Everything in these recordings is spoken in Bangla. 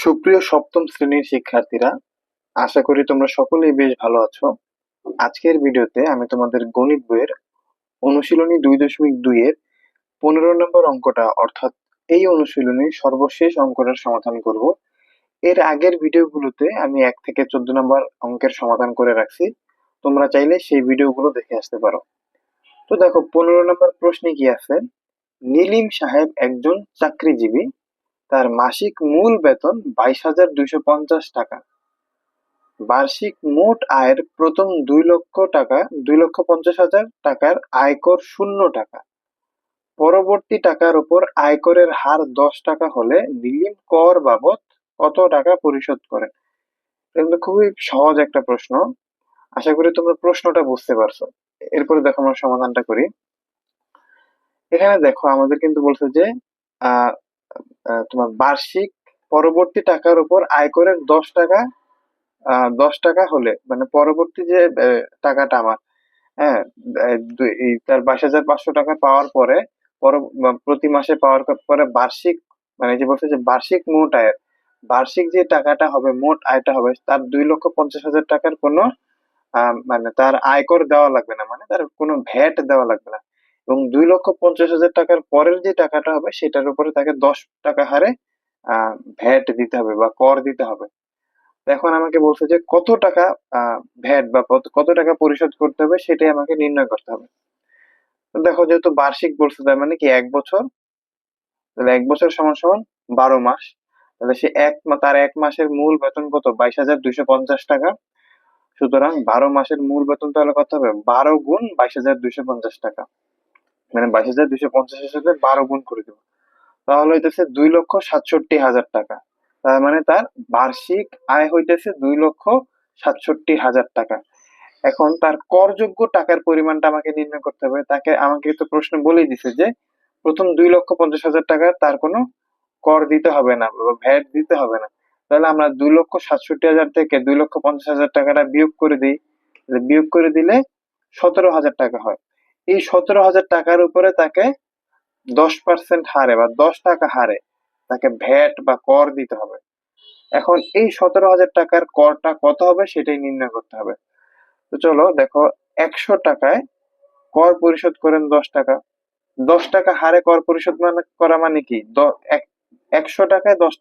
সুপ্রিয় সপ্তম শ্রেণীর শিক্ষার্থীরা, আশা করি তোমরা সকলেই বেশ ভালো আছো। আজকের ভিডিওতে আমি তোমাদের গণিত বইয়ের অনুশীলনী 2.2 এর 15 নম্বর অঙ্কটা অর্থাৎ এই অনুশীলনীর সর্বশেষ অঙ্কটার সমাধান করব। এর আগের ভিডিওগুলোতে আমি 1 থেকে 14 নম্বর অঙ্কের সমাধান করে রাখছি, তোমরা চাইলে সেই ভিডিওগুলো দেখে আসতে পারো। তো দেখো 15 নম্বর প্রশ্নে কি আছে, নীলিম সাহেব একজন চাকরিজীবী, তার মাসিক মূল বেতন 22,250 টাকা। বার্ষিক মোট আয়ের প্রথম 2,50,000 টাকার আয়কর 0 টাকা। পরবর্তী টাকার উপর আয়করের হার 10 টাকা হলে নীলিম কর বাবদ কত টাকা পরিশোধ করেন? কিন্তু খুবই সহজ একটা প্রশ্ন, আশা করি তোমরা প্রশ্নটা বুঝতে পারছো। এরপরে দেখো আমরা সমাধানটা করি। এখানে দেখো আমাদের কিন্তু বলছে যে আহ তোমার বার্ষিক পরবর্তী টাকার উপর আয়করের 10 টাকা হলে, মানে পরবর্তী যে টাকাটা আমার, হ্যাঁ, তার 22,500 টাকা পাওয়ার পরে প্রতি মাসে পাওয়ার পরে বার্ষিক, মানে যে বলছে যে বার্ষিক মোট আয়ের, বার্ষিক যে টাকাটা হবে, মোট আয়টা হবে তার 2,50,000 টাকার কোনো মানে তার আয়কর দেওয়া লাগবে না, মানে তার কোনো ভ্যাট দেওয়া লাগবে না। এবং 2,50,000 টাকার পরের যে টাকাটা হবে সেটার উপরে তাকে 10 টাকা হারে ভ্যাট দিতে হবে বা কর দিতে হবে। এখন আমাকে বলছে যে কত টাকা ভ্যাট বা কত টাকা পরিশোধ করতে হবে সেটাই আমাকে নির্ণয় করতে হবে। তো দেখো যেহেতু বার্ষিক বলছে তার মানে কি 1 বছর, তাহলে 1 বছর সমান সমান 12 মাস। তাহলে সে তার 1 মাসের মূল বেতন কত? 22,250 টাকা। সুতরাং 12 মাসের মূল বেতন তাহলে কত হবে? 12 গুণ 22,250 টাকা, মানে 22,250 সাথে 12 গুণ করে দেবো, তাহলে হইতেছে 2,67,000 টাকা। তার মানে তার বার্ষিক আয় হইতেছে 2,67,000 টাকা। এখন তার করযোগ্য টাকার পরিমাণটা আমাকে নির্ণয় করতে হবে। আমাকে তো প্রশ্ন বলেই দিছে যে প্রথম 2,50,000 টাকা তার কোনো কর দিতে হবে না বা ভ্যাট দিতে হবে না। তাহলে আমরা 2,67,000 থেকে 2,50,000 টাকাটা বিয়োগ করে দিই। বিয়োগ করে দিলে 17,000 টাকা হয়। এই 17,000 টাকার উপরে তাকে 10% হারে বা 10 টাকা হারে তাকে ভ্যাট বা কর দিতে হবে। এখন এই 17,000 টাকার করটা কত হবে সেটাই নির্ণয় করতে হবে। তো চলো দেখো, 100 টাকায় কর পরিশোধ করেন 10 টাকা। 10 টাকা হারে কর পরিশোধ করা মানে কি? 100 টাকায় 10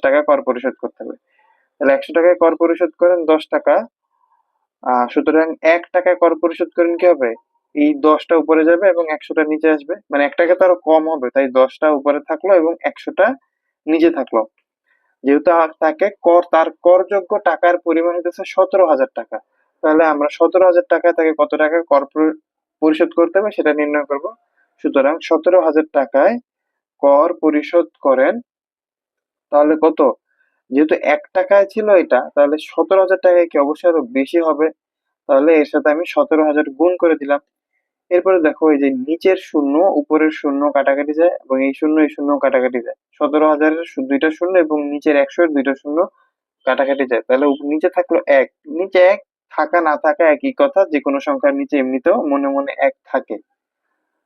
টাকা কর পরিশোধ করতে হবে। তাহলে 100 টাকায় কর পরিশোধ করেন 10 টাকা। সুতরাং 1 টাকায় কর পরিশোধ করেন কি হবে? এই 10টা উপরে যাবে এবং 100টা নিচে আসবে, মানে 1 টাকা তো আরো কম হবে, তাই 10টা উপরে থাকলো এবং 100টা নিচে থাকলো। যেহেতু তার করযোগ্য টাকার পরিমাণ হচ্ছে 17,000 টাকা, তাহলে আমরা 17,000 টাকায় তাকে কত টাকা কর পরিশোধ করতে হবে সেটা নির্ণয় করব। সুতরাং 17,000 টাকায় কর পরিশোধ করেন, তাহলে কত? যেহেতু 1 টাকায় ছিল এটা, তাহলে 17,000 টাকায় কি অবশ্যই আরো বেশি হবে, তাহলে এর সাথে আমি 17,000 গুণ করে দিলাম। এরপরে দেখো এই যে নিচের শূন্য উপরের শূন্য কাটাকাটি যায় এবং এই শূন্য কাটাকাটি যায়। 17,000-এর দুইটা শূন্য এবং নিচের 100-এর দুইটা শূন্য কাটাকাটি যায়, তাহলে নিচে থাকলো 1। নিচে 1 থাকা না থাকা একই কথা, যে কোনো সংখ্যার নিচে এমনিতেও মনে মনে 1 থাকে।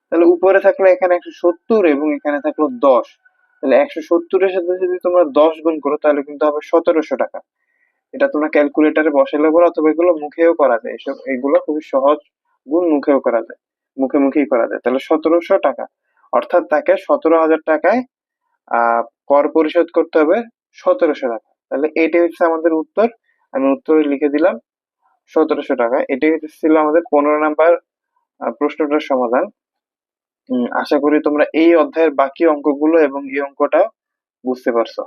তাহলে উপরে থাকলো এখানে 170 এবং এখানে থাকলো 10। তাহলে 170-এর সাথে যদি তোমরা 10 গুণ করো তাহলে কিন্তু হবে 1,700 টাকা। এটা তোমরা ক্যালকুলেটরে বসালে বলো, অথবা এগুলো মুখেও করা যায়, এগুলো খুবই সহজ গুণ, মুখেও করা যায়, মুখেই করা যায়। তাহলে 1,700 টাকা, অর্থাৎ তাকে 17,000 টাকায় কর পরিশোধ করতে হবে 1,700 টাকা। তাহলে এটাই হচ্ছে আমাদের উত্তর। আমি উত্তরে লিখে দিলাম 1,700 টাকা। এটাই ছিল আমাদের 15 নাম্বার প্রশ্নটার সমাধান। আশা করি তোমরা এই অধ্যায়ের বাকি অঙ্কগুলো এবং এই অঙ্কটাও বুঝতে পারছো।